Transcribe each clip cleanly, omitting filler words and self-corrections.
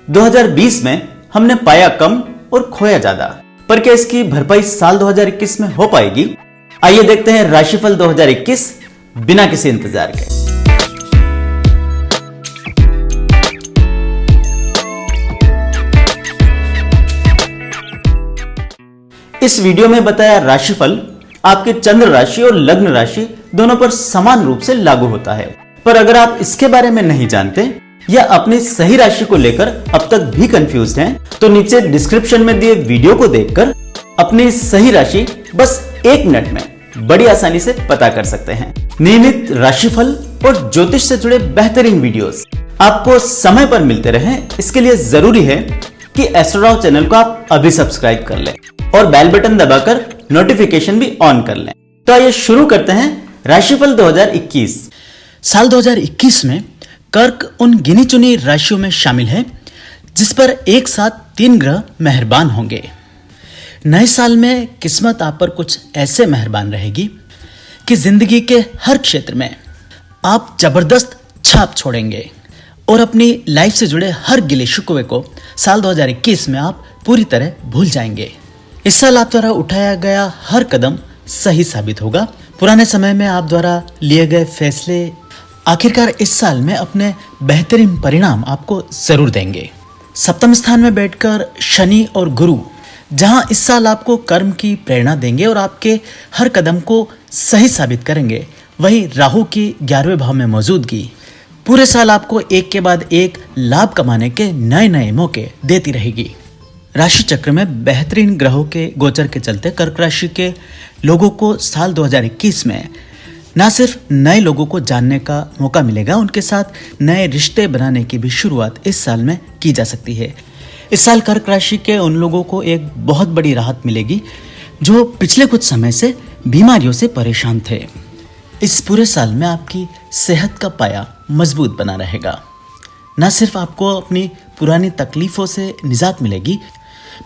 2020 में हमने पाया कम और खोया ज्यादा, पर क्या इसकी भरपाई साल 2021 में हो पाएगी? आइए देखते हैं राशिफल 2021 बिना किसी इंतजार के। इस वीडियो में बताया राशिफल आपके चंद्र राशि और लग्न राशि दोनों पर समान रूप से लागू होता है। पर अगर आप इसके बारे में नहीं जानते या अपनी सही राशि को लेकर अब तक भी कंफ्यूज्ड हैं, तो नीचे डिस्क्रिप्शन में दिए वीडियो को देखकर अपनी सही राशि बस 1 मिनट में बड़ी आसानी से पता कर सकते हैं। नियमित राशिफल और ज्योतिष से जुड़े बेहतरीन वीडियोस आपको समय पर मिलते रहें, इसके लिए जरूरी है कि एस्ट्रोराव चैनल को आप अभी सब्सक्राइब कर लें और बेल बटन दबाकर नोटिफिकेशन भी ऑन कर लें। तो आइए शुरू करते हैं राशिफल 2021। साल 2021 में कर्क उन गिनी चुनी राशियों में शामिल है जिस पर एक साथ 3 ग्रह मेहरबान होंगे। नए साल में किस्मत आप पर कुछ ऐसे मेहरबान रहेगी कि जिंदगी के हर क्षेत्र में आप जबरदस्त छाप छोड़ेंगे और अपनी लाइफ से जुड़े हर गिले शिकवे को साल 2021 में आप पूरी तरह भूल जाएंगे। इस साल आप द्वारा उठाया गया हर कदम सही साबित होगा। पुराने समय में आप द्वारा लिए गए फैसले आखिरकार इस साल में अपने बेहतरीन परिणाम आपको जरूर देंगे। सप्तम स्थान में बैठकर शनि और गुरु जहां इस साल आपको कर्म की प्रेरणा देंगे और आपके हर कदम को सही साबित करेंगे, वहीं राहु की 11वें भाव में मौजूदगी पूरे साल आपको एक के बाद एक लाभ कमाने के नए नए मौके देती रहेगी। राशि चक्र में बेहतरीन ग्रहों के गोचर के चलते कर्क राशि के लोगों को साल 2021 में न सिर्फ नए लोगों को जानने का मौका मिलेगा, उनके साथ नए रिश्ते बनाने की भी शुरुआत इस साल में की जा सकती है। इस साल कर्क राशि के उन लोगों को एक बहुत बड़ी राहत मिलेगी जो पिछले कुछ समय से बीमारियों से परेशान थे। इस पूरे साल में आपकी सेहत का पाया मजबूत बना रहेगा। न सिर्फ आपको अपनी पुरानी तकलीफों से निजात मिलेगी,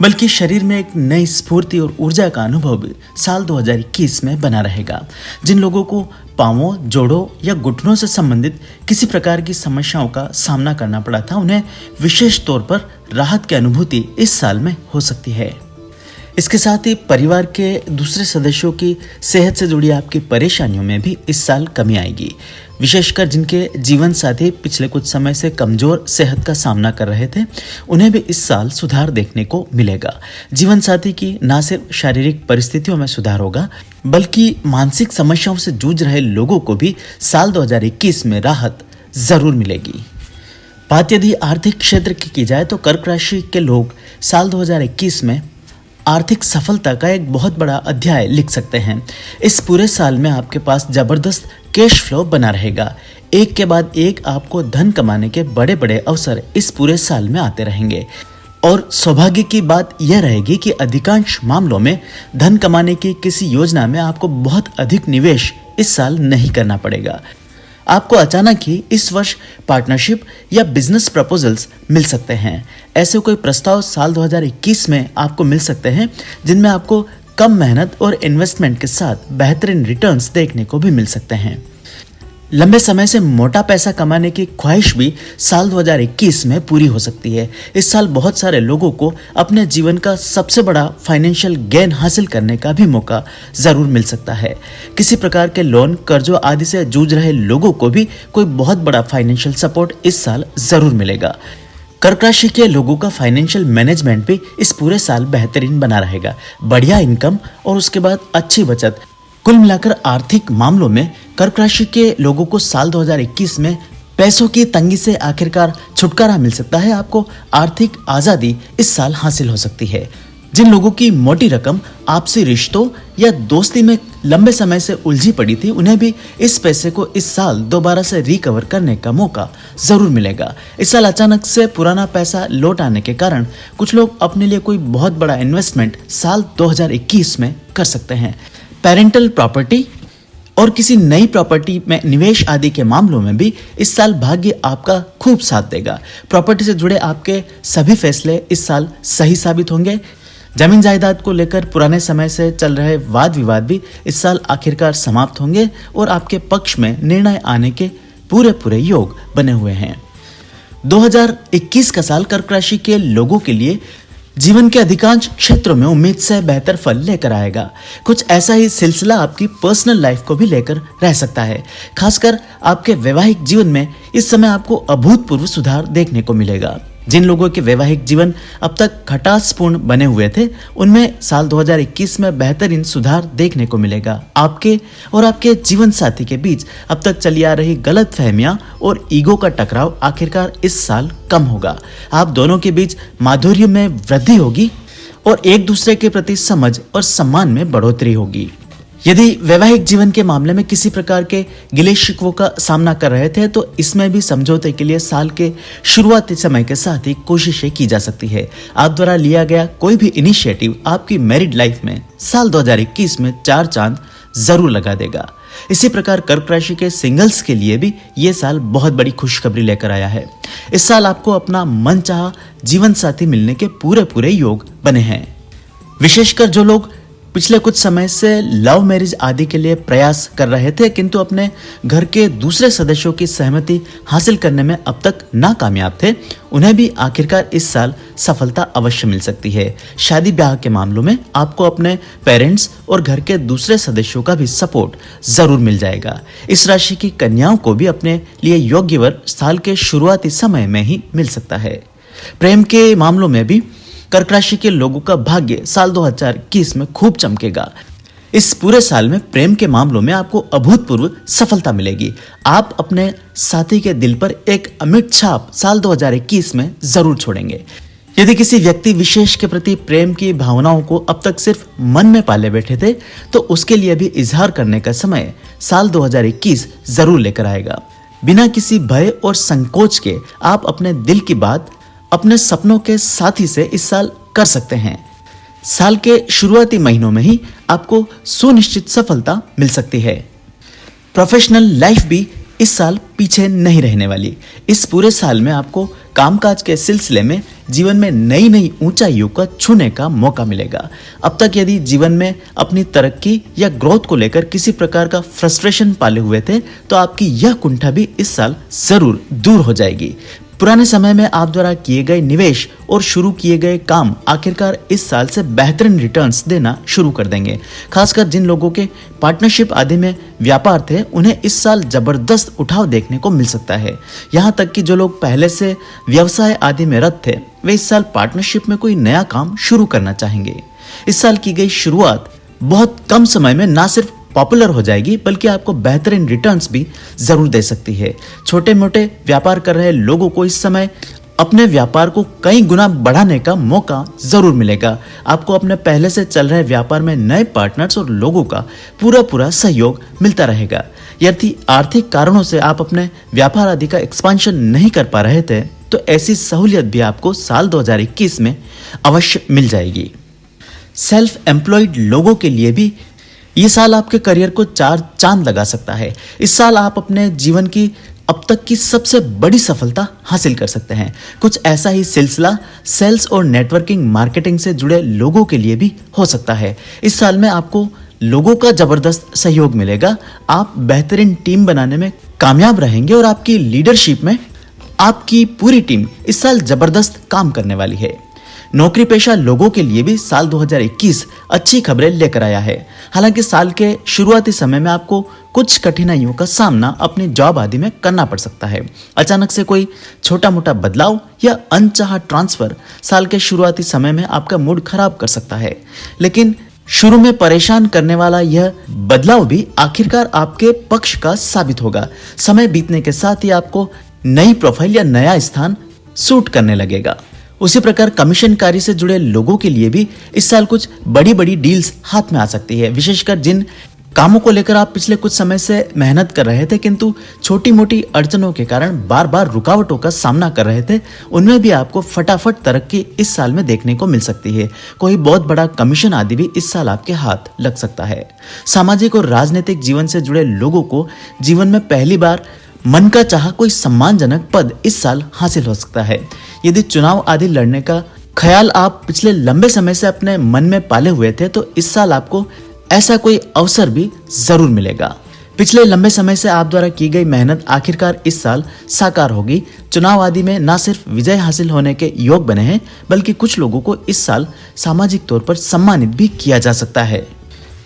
बल्कि शरीर में एक नई स्फूर्ति और ऊर्जा का अनुभव भी साल 2021 में बना रहेगा। जिन लोगों को पांवों, जोड़ों या घुटनों से संबंधित किसी प्रकार की समस्याओं का सामना करना पड़ा था, उन्हें विशेष तौर पर राहत की अनुभूति इस साल में हो सकती है। इसके साथ ही परिवार के दूसरे सदस्यों की सेहत से जुड़ी आपकी परेशानियों में भी इस साल कमी आएगी। विशेषकर जिनके जीवन साथी पिछले कुछ समय से कमजोर सेहत का सामना कर रहे थे, उन्हें भी इस साल सुधार देखने को मिलेगा। जीवन साथी की न सिर्फ शारीरिक परिस्थितियों में सुधार होगा, बल्कि मानसिक समस्याओं से जूझ रहे लोगों को भी साल 2021 में राहत जरूर मिलेगी। बात यदि आर्थिक क्षेत्र की जाए तो कर्क राशि के लोग साल 2021 में आर्थिक सफलता का एक बहुत बड़ा अध्याय लिख सकते हैं। इस पूरे साल में आपके पास जबरदस्त कैश फ्लो बना रहेगा। एक के बाद एक आपको धन कमाने के बड़े बड़े अवसर इस पूरे साल में आते रहेंगे और सौभाग्य की बात यह रहेगी कि अधिकांश मामलों में धन कमाने की किसी योजना में आपको बहुत अधिक निवेश इस साल नहीं करना पड़ेगा। आपको अचानक ही इस वर्ष पार्टनरशिप या बिजनेस प्रपोजल्स मिल सकते हैं। ऐसे कोई प्रस्ताव साल 2021 में आपको मिल सकते हैं जिनमें आपको कम मेहनत और इन्वेस्टमेंट के साथ बेहतरीन रिटर्न्स देखने को भी मिल सकते हैं। लंबे समय से मोटा पैसा कमाने की ख्वाहिश भी साल 2021 में पूरी हो सकती है। इस साल बहुत सारे लोगों को अपने जीवन का सबसे बड़ा फाइनेंशियल गेन हासिल करने का भी मौका जरूर मिल सकता है। किसी प्रकार के लोन, कर्जों आदि से जूझ रहे लोगों को भी कोई बहुत बड़ा फाइनेंशियल सपोर्ट इस साल जरूर मिलेगा। कर्क राशि के लोगों का फाइनेंशियल मैनेजमेंट भी इस पूरे साल बेहतरीन बना रहेगा। बढ़िया इनकम और उसके बाद अच्छी बचत, कुल मिलाकर आर्थिक मामलों में कर्क राशि के लोगों को साल 2021 में पैसों की तंगी से आखिरकार छुटकारा मिल सकता है। आपको आर्थिक आजादी इस साल हासिल हो सकती है। जिन लोगों की मोटी रकम आपसी रिश्तों या दोस्ती में लंबे समय से उलझी पड़ी थी, उन्हें भी इस पैसे को इस साल दोबारा से रिकवर करने का मौका जरूर मिलेगा। इस साल अचानक से पुराना पैसा लौट आने के कारण कुछ लोग अपने लिए कोई बहुत बड़ा इन्वेस्टमेंट साल 2021 में कर सकते हैं। पेरेंटल प्रॉपर्टी और किसी नई प्रॉपर्टी में निवेश आदि के मामलों में भी इस साल भाग्य आपका खूब साथ देगा। प्रॉपर्टी से जुड़े आपके सभी फैसले इस साल सही साबित होंगे। जमीन जायदाद को लेकर पुराने समय से चल रहे वाद विवाद भी इस साल आखिरकार समाप्त होंगे और आपके पक्ष में निर्णय आने के पूरे योग बने हुए हैं। 2021 का साल कर्क राशि के लोगों के लिए जीवन के अधिकांश क्षेत्रों में उम्मीद से बेहतर फल लेकर आएगा। कुछ ऐसा ही सिलसिला आपकी पर्सनल लाइफ को भी लेकर रह सकता है। खासकर आपके वैवाहिक जीवन में इस समय आपको अभूतपूर्व सुधार देखने को मिलेगा। जिन लोगों के वैवाहिक जीवन अब तक खटासपूर्ण बने हुए थे, उनमें साल 2021 में बेहतरीन सुधार देखने को मिलेगा। आपके और आपके जीवन साथी के बीच अब तक चली आ रही गलतफहमियां और ईगो का टकराव आखिरकार इस साल कम होगा। आप दोनों के बीच माधुर्य में वृद्धि होगी और एक दूसरे के प्रति समझ और सम्मान में बढ़ोतरी होगी। यदि वैवाहिक जीवन के मामले में किसी प्रकार के गिले शिकवों का सामना कर रहे थे, तो इसमें भी समझौते के लिए साल के शुरुआती समय के साथ ही कोशिशें की जा सकती है। आप द्वारा लिया गया कोई भी इनिशिएटिव आपकी मैरिड लाइफ में साल 2021 में 4 चांद जरूर लगा देगा। इसी प्रकार कर्क राशि के सिंगल्स के लिए भी ये साल बहुत बड़ी खुशखबरी लेकर आया है। इस साल आपको अपना मनचाहा जीवन साथी मिलने के पूरे योग बने हैं। विशेषकर जो लोग पिछले कुछ समय से लव मैरिज आदि के लिए प्रयास कर रहे थे, किंतु अपने घर के दूसरे सदस्यों की सहमति हासिल करने में अब तक नाकामयाब थे, उन्हें भी आखिरकार इस साल सफलता अवश्य मिल सकती है। शादी ब्याह के मामलों में आपको अपने पेरेंट्स और घर के दूसरे सदस्यों का भी सपोर्ट जरूर मिल जाएगा। इस राशि की कन्याओं को भी अपने लिए योग्य वर साल के शुरुआती समय में ही मिल सकता है। प्रेम के मामलों में भी कर्क राशि के लोगों का भाग्य साल 2021 में खूब चमकेगा। इस पूरे साल में प्रेम के मामलों में आपको अभूतपूर्व सफलता मिलेगी। आप अपने साथी के दिल पर एक अमिट छाप साल 2021 में जरूर छोड़ेंगे। यदि किसी व्यक्ति विशेष के प्रति प्रेम की भावनाओं को अब तक सिर्फ मन में पाले बैठे थे, तो उसके लिए भी इजहार करने का समय साल 2021 जरूर लेकर आएगा। बिना किसी भय और संकोच के आप अपने दिल की बात अपने सपनों के साथी से इस साल कर सकते हैं। साल के शुरुआती महीनों में ही आपको सुनिश्चित सफलता मिल सकती है। प्रोफेशनल लाइफ भी इस साल पीछे नहीं रहने वाली। इस पूरे साल में आपको कामकाज के सिलसिले में जीवन में नई ऊंचाइयों का छूने का मौका मिलेगा। अब तक यदि जीवन में अपनी तरक्की या ग्रोथ को लेकर किसी प्रकार का फ्रस्ट्रेशन पाले हुए थे, तो आपकी यह कुंठा भी इस साल जरूर दूर हो जाएगी। पुराने समय में आप द्वारा किए गए निवेश और शुरू किए गए काम आखिरकार इस साल से बेहतरीन रिटर्न्स देना शुरू कर देंगे। खासकर जिन लोगों के पार्टनरशिप आदि में व्यापार थे, उन्हें इस साल जबरदस्त उठाव देखने को मिल सकता है। यहाँ तक कि जो लोग पहले से व्यवसाय आदि में रत थे, वे इस साल पार्टनरशिप में कोई नया काम शुरू करना चाहेंगे। इस साल की गई शुरुआत बहुत कम समय में ना सिर्फ पॉपुलर हो जाएगी, बल्कि आपको बेहतरीन रिटर्न्स भी जरूर दे सकती है। छोटे मोटे व्यापार कर रहे लोगों को इस समय अपने व्यापार को कई गुना बढ़ाने का मौका जरूर मिलेगा। आपको अपने पहले से चल रहे व्यापार में नए पार्टनर्स और लोगों का पूरा सहयोग मिलता रहेगा। यदि आर्थिक कारणों से आप अपने व्यापार आदि का एक्सपांशन नहीं कर पा रहे थे, तो ऐसी सहूलियत भी आपको साल 2021 में अवश्य मिल जाएगी। सेल्फ एम्प्लॉयड लोगों के लिए भी ये साल आपके करियर को 4 चांद लगा सकता है। इस साल आप अपने जीवन की अब तक की सबसे बड़ी सफलता हासिल कर सकते हैं। कुछ ऐसा ही सिलसिला सेल्स और नेटवर्किंग मार्केटिंग से जुड़े लोगों के लिए भी हो सकता है। इस साल में आपको लोगों का जबरदस्त सहयोग मिलेगा। आप बेहतरीन टीम बनाने में कामयाब रहेंगे और आपकी लीडरशिप में आपकी पूरी टीम इस साल जबरदस्त काम करने वाली है। नौकरी पेशा लोगों के लिए भी साल 2021 अच्छी खबरें लेकर आया है। हालांकि साल के शुरुआती समय में आपको कुछ कठिनाइयों का सामना अपनी जॉब आदि में करना पड़ सकता है। अचानक से कोई छोटा मोटा बदलाव या अनचाहा ट्रांसफर साल के शुरुआती समय में आपका मूड खराब कर सकता है, लेकिन शुरू में परेशान करने वाला यह बदलाव भी आखिरकार आपके पक्ष का साबित होगा। समय बीतने के साथ ही आपको नई प्रोफाइल या नया स्थान सूट करने लगेगा। उसी प्रकार कमीशन कार्य से जुड़े लोगों के लिए भी इस साल कुछ बड़ी डील्स हाथ में आ सकती है। विशेषकर जिन कामों को लेकर आप पिछले कुछ समय से मेहनत कर रहे थे, किंतु छोटी मोटी अड़चनों के कारण बार रुकावटों का सामना कर रहे थे, उनमें भी आपको फटाफट तरक्की इस साल में देखने को मिल सकती है। कोई बहुत बड़ा कमीशन आदि भी इस साल आपके हाथ लग सकता है। सामाजिक और राजनीतिक जीवन से जुड़े लोगों को जीवन में पहली बार मन का चाहा कोई सम्मानजनक पद इस साल हासिल हो सकता है। यदि चुनाव आदि लड़ने का ख्याल आप पिछले लंबे समय से अपने मन में पाले हुए थे, तो इस साल आपको ऐसा कोई अवसर भी जरूर मिलेगा। पिछले लंबे समय से आप द्वारा की गई मेहनत आखिरकार इस साल साकार होगी। चुनाव आदि में न सिर्फ विजय हासिल होने के योग बने हैं, बल्कि कुछ लोगों को इस साल सामाजिक तौर पर सम्मानित भी किया जा सकता है।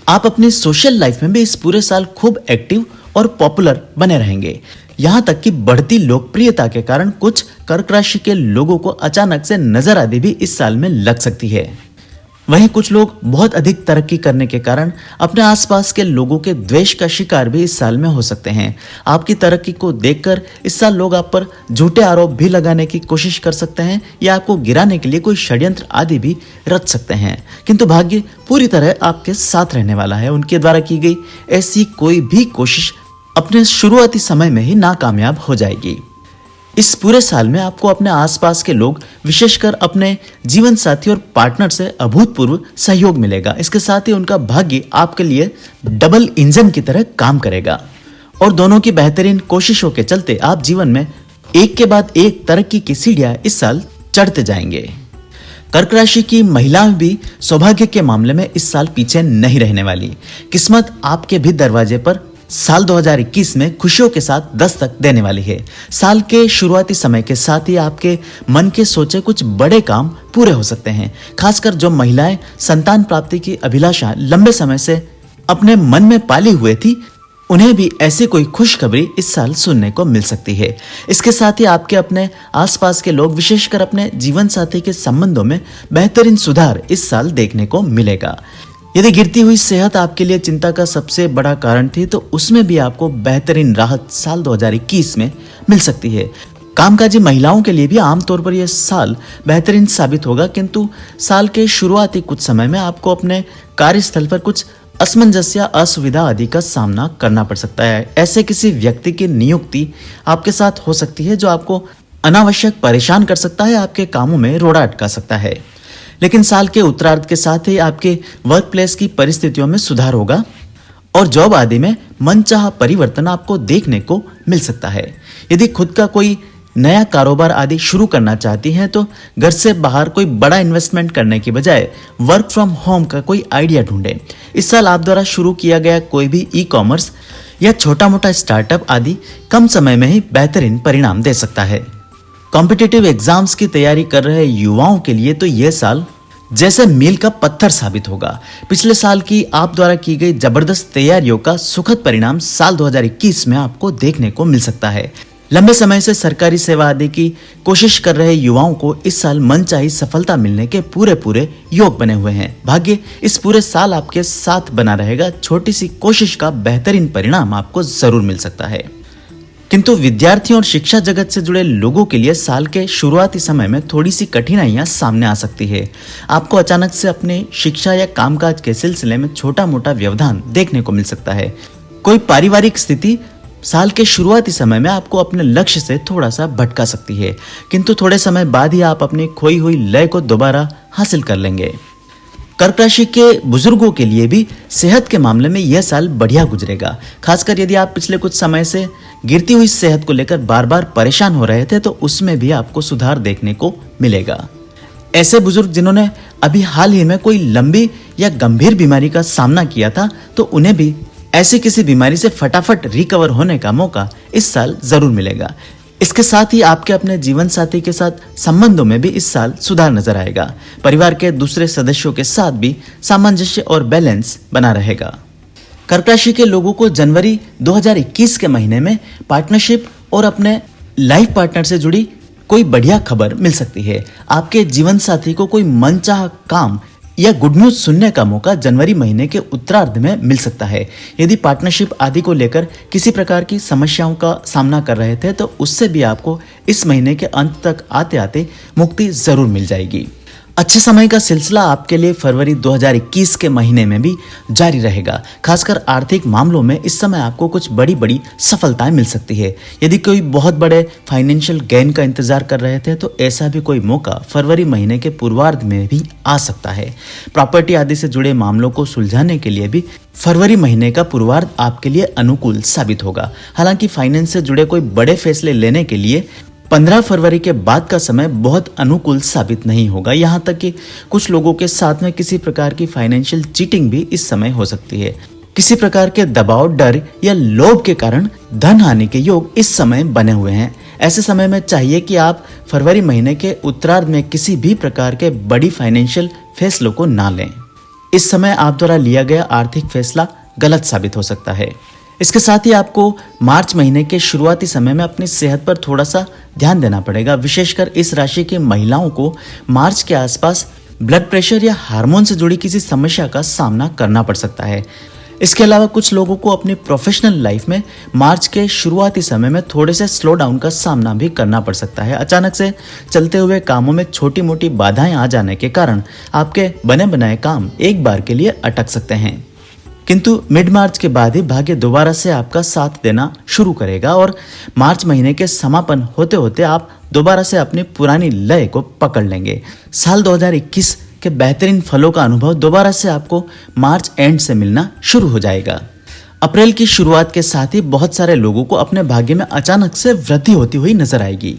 आप अपनी सोशल लाइफ में भी इस पूरे साल खूब एक्टिव और पॉपुलर बने रहेंगे। यहाँ तक कि बढ़ती लोकप्रियता के कारण कुछ कर्क राशि के लोगों को अचानक से नजर आदि भी इस साल में लग सकती है। वहीं कुछ लोग बहुत अधिक तरक्की करने के कारण अपने आसपास के लोगों के द्वेष का शिकार भी इस साल में हो सकते हैं। आपकी तरक्की को देखकर इस साल लोग आप पर झूठे आरोप भी लगाने की कोशिश कर सकते हैं या आपको गिराने के लिए कोई षड्यंत्र आदि भी रच सकते हैं, किंतु भाग्य पूरी तरह आपके साथ रहने वाला है। उनके द्वारा की गई ऐसी कोई भी कोशिश अपने शुरुआती समय में ही नाकामयाब हो जाएगी। इस पूरे साल में आपको अपने आसपास के लोग, विशेषकर अपने जीवन साथी और पार्टनर से अभूतपूर्व सहयोग मिलेगा। इसके साथ ही उनका भाग्य आपके लिए डबल इंजन की तरह काम करेगा और दोनों की बेहतरीन कोशिशों के चलते आप जीवन में एक के बाद एक तरक्की की सीढ़ियां इस साल चढ़ते जाएंगे। कर्क राशि की महिलाएं भी सौभाग्य के मामले में इस साल पीछे नहीं रहने वाली। किस्मत आपके भी दरवाजे पर साल 2021 में खुशियों के साथ दस्तक देने वाली है। साल के शुरुआती समय के साथ ही आपके मन के सोचे कुछ बड़े काम पूरे हो सकते हैं। खासकर जो महिलाएं संतान प्राप्ति की अभिलाषा लंबे समय से अपने मन में पाली हुए थी, उन्हें भी ऐसी कोई खुशखबरी इस साल सुनने को मिल सकती है। इसके साथ ही आपके अपने आसपास के लोग, विशेषकर अपने जीवन साथी के संबंधों में बेहतरीन सुधार इस साल देखने को मिलेगा। यदि गिरती हुई सेहत आपके लिए चिंता का सबसे बड़ा कारण थी, तो उसमें भी आपको बेहतरीन राहत साल 2021 में मिल सकती है। कामकाजी महिलाओं के लिए भी आमतौर पर यह साल बेहतरीन साबित होगा, किंतु साल के शुरुआती कुछ समय में आपको अपने कार्यस्थल पर कुछ असमंजस या असुविधा आदि का सामना करना पड़ सकता है। ऐसे किसी व्यक्ति की नियुक्ति आपके साथ हो सकती है जो आपको अनावश्यक परेशान कर सकता है, आपके कामों में रोड़ा अटका सकता है। लेकिन साल के उत्तरार्ध के साथ ही आपके वर्क प्लेस की परिस्थितियों में सुधार होगा और जॉब आदि में मनचाहा परिवर्तन आपको देखने को मिल सकता है। यदि खुद का कोई नया कारोबार आदि शुरू करना चाहती हैं, तो घर से बाहर कोई बड़ा इन्वेस्टमेंट करने की बजाय वर्क फ्रॉम होम का कोई आइडिया ढूंढें। इस साल आप द्वारा शुरू किया गया कोई भी ई-कॉमर्स या छोटा मोटा स्टार्टअप आदि कम समय में ही बेहतरीन परिणाम दे सकता है। कॉम्पिटिटिव एग्जाम्स की तैयारी कर रहे युवाओं के लिए तो यह साल जैसे मील का पत्थर साबित होगा। पिछले साल की आप द्वारा की गई जबरदस्त तैयारियों का सुखद परिणाम साल 2021 में आपको देखने को मिल सकता है। लंबे समय से सरकारी सेवा आदि की कोशिश कर रहे युवाओं को इस साल मनचाही सफलता मिलने के पूरे योग बने हुए हैं। भाग्य इस पूरे साल आपके साथ बना रहेगा। छोटी सी कोशिश का बेहतरीन परिणाम आपको जरूर मिल सकता है। किंतु विद्यार्थियों और शिक्षा जगत से जुड़े लोगों के लिए साल के शुरुआती समय में थोड़ी सी कठिनाइयां सामने आ सकती है। आपको अचानक से अपने शिक्षा या कामकाज के सिलसिले में छोटा मोटा व्यवधान देखने को मिल सकता है। कोई पारिवारिक स्थिति साल के शुरुआती समय में आपको अपने लक्ष्य से थोड़ा सा भटका सकती है, किंतु थोड़े समय बाद ही आप अपनी खोई हुई लय को दोबारा हासिल कर लेंगे। कर्क राशि के बुजुर्गों के लिए भी सेहत के मामले में यह साल बढ़िया गुजरेगा। खासकर यदि आप पिछले कुछ समय से गिरती हुई सेहत को लेकर बार बार परेशान हो रहे थे, तो उसमें भी आपको सुधार देखने को मिलेगा। ऐसे बुजुर्ग जिन्होंने अभी हाल ही में कोई लंबी या गंभीर बीमारी का सामना किया था, तो उन्हें भी ऐसी किसी बीमारी से फटाफट रिकवर होने का मौका इस साल जरूर मिलेगा। इसके साथ ही आपके अपने जीवन साथी के साथ संबंधों में भी इस साल सुधार नजर आएगा। परिवार के दूसरे सदस्यों के साथ भी सामंजस्य और बैलेंस बना रहेगा। कर्क राशि के लोगों को जनवरी 2021 के महीने में पार्टनरशिप और अपने लाइफ पार्टनर से जुड़ी कोई बढ़िया खबर मिल सकती है। आपके जीवन साथी को कोई मनचाहा काम या गुड न्यूज सुनने का मौका जनवरी महीने के उत्तरार्ध में मिल सकता है। यदि पार्टनरशिप आदि को लेकर किसी प्रकार की समस्याओं का सामना कर रहे थे, तो उससे भी आपको इस महीने के अंत तक आते आते मुक्ति जरूर मिल जाएगी। अच्छे समय का सिलसिला आपके लिए फरवरी 2021 के महीने में भी जारी रहेगा। खासकर आर्थिक मामलों में इस समय आपको कुछ बड़ी सफलताएं मिल सकती है। यदि कोई बहुत बड़े फाइनेंशियल गेन का इंतजार कर रहे थे, तो ऐसा भी कोई मौका फरवरी महीने के पूर्वार्ध में भी आ सकता है। प्रॉपर्टी आदि से जुड़े मामलों को सुलझाने के लिए भी फरवरी महीने का पूर्वार्ध आपके लिए अनुकूल साबित होगा। हालांकि फाइनेंस से जुड़े कोई बड़े फैसले लेने के लिए 15 फरवरी के बाद का समय बहुत अनुकूल साबित नहीं होगा। यहाँ तक कि कुछ लोगों के साथ में किसी प्रकार की फाइनेंशियल चीटिंग भी इस समय हो सकती है। किसी प्रकार के दबाव, डर या लोभ के कारण धन हानि के योग इस समय बने हुए हैं। ऐसे समय में चाहिए कि आप फरवरी महीने के उत्तरार्ध में किसी भी प्रकार के बड़ी फाइनेंशियल फैसलों को ना लें। इस समय आप द्वारा लिया गया आर्थिक फैसला गलत साबित हो सकता है। इसके साथ ही आपको मार्च महीने के शुरुआती समय में अपनी सेहत पर थोड़ा सा ध्यान देना पड़ेगा। विशेषकर इस राशि की महिलाओं को मार्च के आसपास ब्लड प्रेशर या हार्मोन से जुड़ी किसी समस्या का सामना करना पड़ सकता है। इसके अलावा कुछ लोगों को अपनी प्रोफेशनल लाइफ में मार्च के शुरुआती समय में थोड़े से स्लो डाउन का सामना भी करना पड़ सकता है। अचानक से चलते हुए कामों में छोटी मोटी बाधाएं आ जाने के कारण आपके बने बनाए काम एक बार के लिए अटक सकते हैं, किंतु मिड मार्च के बाद ही भाग्य दोबारा से आपका साथ देना शुरू करेगा और मार्च महीने के समापन होते होते आप दोबारा से अपनी पुरानी लय को पकड़ लेंगे। साल 2021 के बेहतरीन फलों का अनुभव दोबारा से आपको मार्च एंड से मिलना शुरू हो जाएगा। अप्रैल की शुरुआत के साथ ही बहुत सारे लोगों को अपने भाग्य में अचानक से वृद्धि होती हुई नजर आएगी।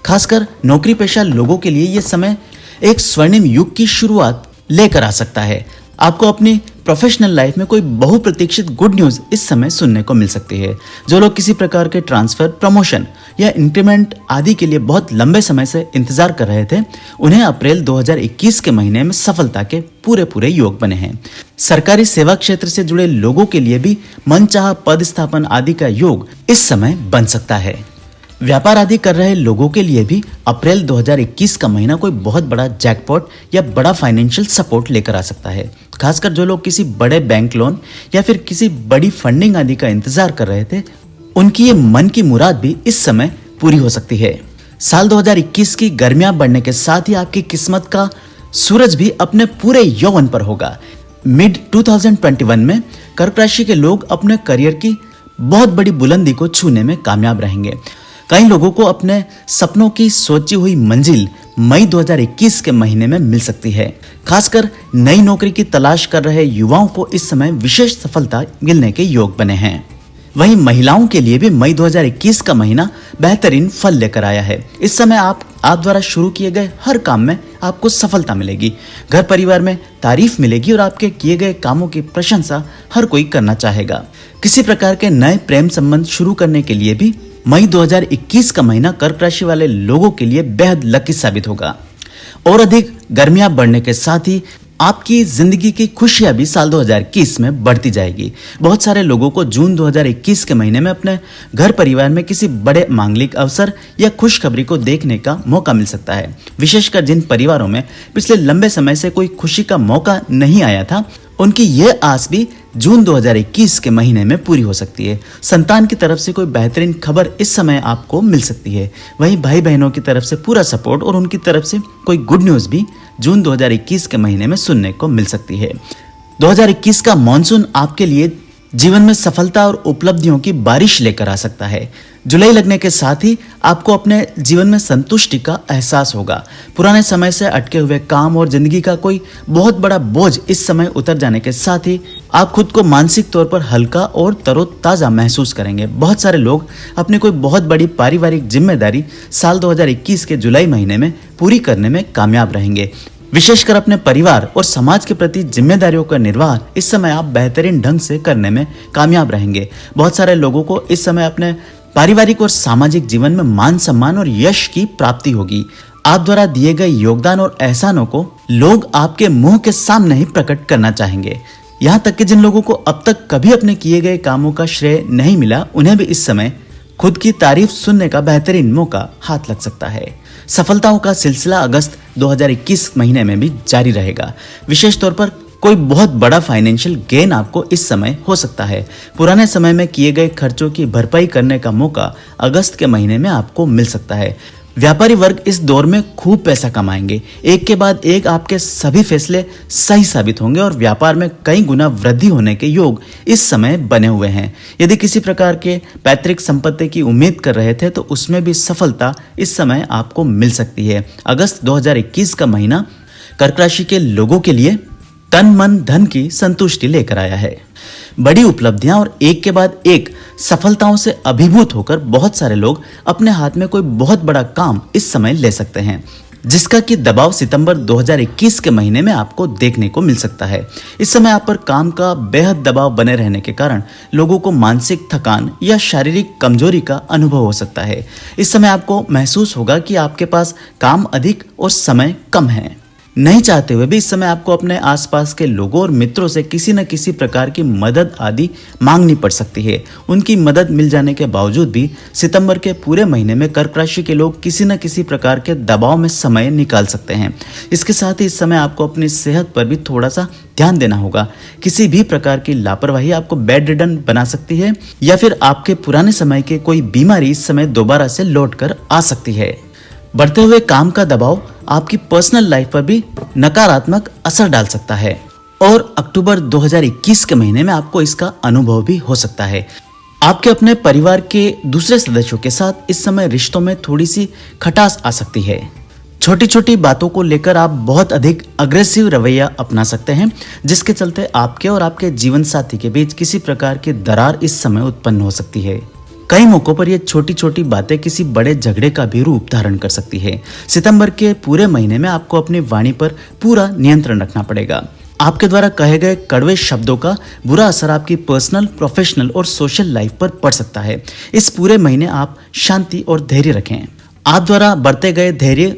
खासकर नौकरी पेशा लोगों के लिए यह समय एक स्वर्णिम युग की शुरुआत लेकर आ सकता है। आपको अपनी प्रोफेशनल लाइफ में कोई बहुप्रतीक्षित गुड न्यूज इस समय सुनने को मिल सकती है। जो लोग किसी प्रकार के ट्रांसफर, प्रमोशन या इंक्रीमेंट आदि के लिए बहुत लंबे समय से इंतजार कर रहे थे, उन्हें अप्रैल 2021 के महीने में सफलता के पूरे योग बने हैं। सरकारी सेवा क्षेत्र से जुड़े लोगों के लिए भी मनचाहा पद स्थापन आदि का योग इस समय बन सकता है। व्यापार आदि कर रहे लोगों के लिए भी अप्रैल 2021 का महीना कोई बहुत बड़ा जैकपॉट या बड़ा फाइनेंशियल सपोर्ट लेकर आ सकता है। खासकर जो लोग किसी बड़े बैंक लोन या फिर किसी बड़ी फंडिंग आदि का इंतजार कर रहे थे, उनकी ये मन की मुराद भी इस समय पूरी हो सकती है। साल 2021 की गर्मियां बढ़ने के साथ ही आपकी किस्मत का सूरज भी अपने पूरे यौवन पर होगा। मिड 2021 में कर्क राशि के लोग अपने करियर की बहुत बड़ी बुलंदी को छूने में कामयाब रहेंगे। कई लोगों को अपने सपनों की सोची हुई मंजिल मई 2021 के महीने में मिल सकती है। खासकर नई नौकरी की तलाश कर रहे युवाओं को इस समय विशेष सफलता मिलने के योग बने हैं। वहीं महिलाओं के लिए भी मई 2021 का महीना बेहतरीन फल लेकर आया है। इस समय आप द्वारा शुरू किए गए हर काम में आपको सफलता मिलेगी। घर परिवार में तारीफ मिलेगी और आपके किए गए कामों की प्रशंसा हर कोई करना चाहेगा। किसी प्रकार के नए प्रेम संबंध शुरू करने के लिए भी मई 2021 का महीना कर्क राशि वाले लोगों के लिए बेहद लकी साबित होगा। और अधिक गर्मियां बढ़ने के साथ ही आपकी जिंदगी की खुशियां भी साल 2021 में बढ़ती जाएगी। बहुत सारे लोगों को जून 2021 के महीने में अपने घर परिवार में किसी बड़े मांगलिक अवसर या खुशखबरी को देखने का मौका मिल सकता है। विशेषकर जिन परिवारों में पिछले लंबे समय से कोई खुशी का मौका नहीं आया था, उनकी यह आस भी जून 2021 के महीने में पूरी हो सकती है। संतान की तरफ से कोई बेहतरीन खबर इस समय आपको मिल सकती है। वहीं भाई बहनों की तरफ से पूरा सपोर्ट और उनकी तरफ से कोई गुड न्यूज भी जून 2021 के महीने में सुनने को मिल सकती है। 2021 का मॉनसून आपके लिए जीवन में सफलता और उपलब्धियों की बारिश लेकर आ सकता है। जुलाई लगने के साथ ही आपको अपने जीवन में संतुष्टि का एहसास होगा। पुराने समय से अटके हुए काम और जिंदगी का कोई बहुत बड़ा बोझ इस समय उतर जाने के साथ ही आप खुद को मानसिक तौर पर हल्का और तरोताजा महसूस करेंगे। बहुत सारे लोग अपनी कोई बहुत बड़ी पारिवारिक जिम्मेदारी साल 2021 के जुलाई महीने में पूरी करने में कामयाब रहेंगे। विशेषकर अपने परिवार और समाज के प्रति जिम्मेदारियों का निर्वाह इस समय आप बेहतरीन ढंग से करने में कामयाब रहेंगे। बहुत सारे लोगों को इस समय अपने पारिवारिक और सामाजिक जीवन में मान सम्मान और यश की प्राप्ति होगी। आप द्वारा दिए गए योगदान और एहसानों को लोग आपके मुंह के सामने ही प्रकट करना चाहेंगे। यहाँ तक कि जिन लोगों को अब तक कभी अपने किए गए कामों का श्रेय नहीं मिला, उन्हें भी इस समय खुद की तारीफ सुनने का बेहतरीन मौका हाथ लग सकता है। सफलताओं का सिलसिला अगस्त 2021 महीने में भी जारी रहेगा। विशेष तौर पर कोई बहुत बड़ा फाइनेंशियल गेन आपको इस समय हो सकता है। पुराने समय में किए गए खर्चों की भरपाई करने का मौका अगस्त के महीने में आपको मिल सकता है। व्यापारी वर्ग इस दौर में खूब पैसा कमाएंगे। एक के बाद एक आपके सभी फैसले सही साबित होंगे और व्यापार में कई गुना वृद्धि होने के योग इस समय बने हुए हैं। यदि किसी प्रकार के पैतृक संपत्ति की उम्मीद कर रहे थे तो उसमें भी सफलता इस समय आपको मिल सकती है। अगस्त 2021 का महीना कर्क राशि के लोगों के लिए तन मन धन की संतुष्टि लेकर आया है। बड़ी उपलब्धियां और एक के बाद एक सफलताओं से अभिभूत होकर बहुत सारे लोग अपने हाथ में कोई बहुत बड़ा काम इस समय ले सकते हैं। जिसका कि दबाव सितंबर 2021 के महीने में आपको देखने को मिल सकता है। इस समय आप पर काम का बेहद दबाव बने रहने के कारण लोगों को मानसिक थकान या शारीरिक कमजोरी का अनुभव हो सकता है। इस समय आपको महसूस होगा कि आपके पास काम अधिक और समय कम है। नहीं चाहते हुए भी इस समय आपको अपने आसपास के लोगों और मित्रों से किसी न किसी प्रकार की मदद आदि मांगनी पड़ सकती है। उनकी मदद मिल जाने के बावजूद भी सितंबर के पूरे महीने में कर्क राशि के लोग किसी न किसी प्रकार के दबाव में समय निकाल सकते हैं। इसके साथ ही इस समय आपको अपनी सेहत पर भी थोड़ा सा ध्यान देना होगा। किसी भी प्रकार की लापरवाही आपको बेड रिडन बना सकती है या फिर आपके पुराने समय के कोई बीमारी इस समय दोबारा से लौट कर आ सकती है। बढ़ते हुए काम का दबाव आपकी पर्सनल लाइफ पर भी नकारात्मक असर डाल सकता है और अक्टूबर 2021 के महीने में आपको इसका अनुभव भी हो सकता है। आपके अपने परिवार के दूसरे सदस्यों के साथ इस समय रिश्तों में थोड़ी सी खटास आ सकती है। छोटी छोटी बातों को लेकर आप बहुत अधिक अग्रेसिव रवैया अपना सकते हैं, जिसके चलते आपके और आपके जीवन साथी के बीच किसी प्रकार की दरार इस समय उत्पन्न हो सकती है। कई मौकों पर ये छोटी छोटी बातें किसी बड़े झगड़े का भी रूप धारण कर सकती है। सितंबर के पूरे महीने में आपको अपनी वाणी पर पूरा नियंत्रण रखना पड़ेगा। आपके द्वारा कहे गए कड़वे शब्दों का बुरा असर आपकी पर्सनल, प्रोफेशनल और सोशल लाइफ पर पड़ सकता है। इस पूरे महीने आप शांति और धैर्य रखें। आप द्वारा बरते गए धैर्य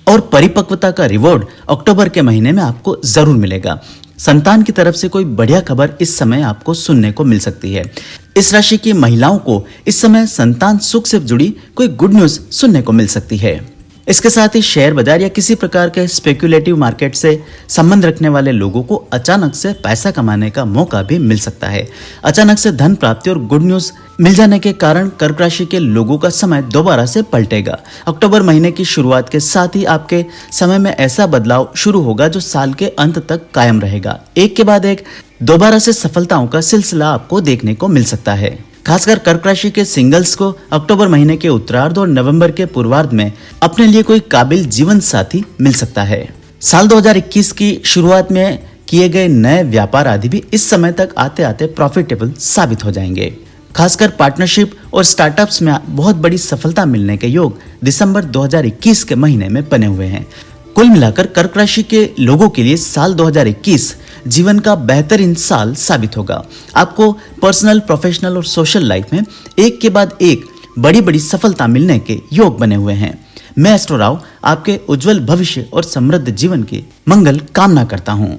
और परिपक्वता का रिवॉर्ड अक्टूबर के महीने में आपको जरूर मिलेगा। संतान की तरफ से कोई बढ़िया खबर इस समय आपको सुनने को मिल सकती है। इस राशि की महिलाओं को इस समय संतान सुख से जुड़ी कोई गुड न्यूज सुनने को मिल सकती है। इसके साथ ही शेयर बाजार या किसी प्रकार के स्पेक्युलेटिव मार्केट से संबंध रखने वाले लोगों को अचानक से पैसा कमाने का मौका भी मिल सकता है। अचानक से धन प्राप्ति और गुड न्यूज मिल जाने के कारण कर्क राशि के लोगों का समय दोबारा से पलटेगा। अक्टूबर महीने की शुरुआत के साथ ही आपके समय में ऐसा बदलाव शुरू होगा जो साल के अंत तक कायम रहेगा। एक के बाद एक दोबारा से सफलताओं का सिलसिला आपको देखने को मिल सकता है। खासकर कर्क राशि के सिंगल्स को अक्टूबर महीने के उत्तरार्ध और नवंबर के पूर्वार्ध में अपने लिए कोई काबिल जीवन साथी मिल सकता है। साल 2021 की शुरुआत में किए गए नए व्यापार आदि भी इस समय तक आते आते प्रॉफिटेबल साबित हो जाएंगे। खासकर पार्टनरशिप और स्टार्टअप्स में बहुत बड़ी सफलता मिलने के योग दिसंबर 2021 के महीने में बने हुए हैं। कुल मिलाकर कर्क राशि के लोगों के लिए साल 2021 जीवन का बेहतरीन साल साबित होगा। आपको पर्सनल, प्रोफेशनल और सोशल लाइफ में एक के बाद एक बड़ी बड़ी सफलता मिलने के योग बने हुए हैं। मैं एस्ट्रो राव आपके उज्जवल भविष्य और समृद्ध जीवन की मंगल कामना करता हूं।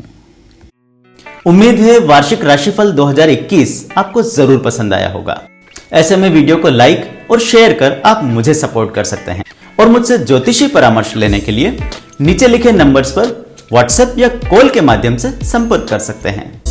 उम्मीद है वार्षिक राशिफल 2021 आपको जरूर पसंद आया होगा। ऐसे में वीडियो को लाइक और शेयर कर आप मुझे सपोर्ट कर सकते हैं और मुझसे ज्योतिषी परामर्श लेने के लिए नीचे लिखे नंबर्स पर व्हाट्सएप या कॉल के माध्यम से संपर्क कर सकते हैं।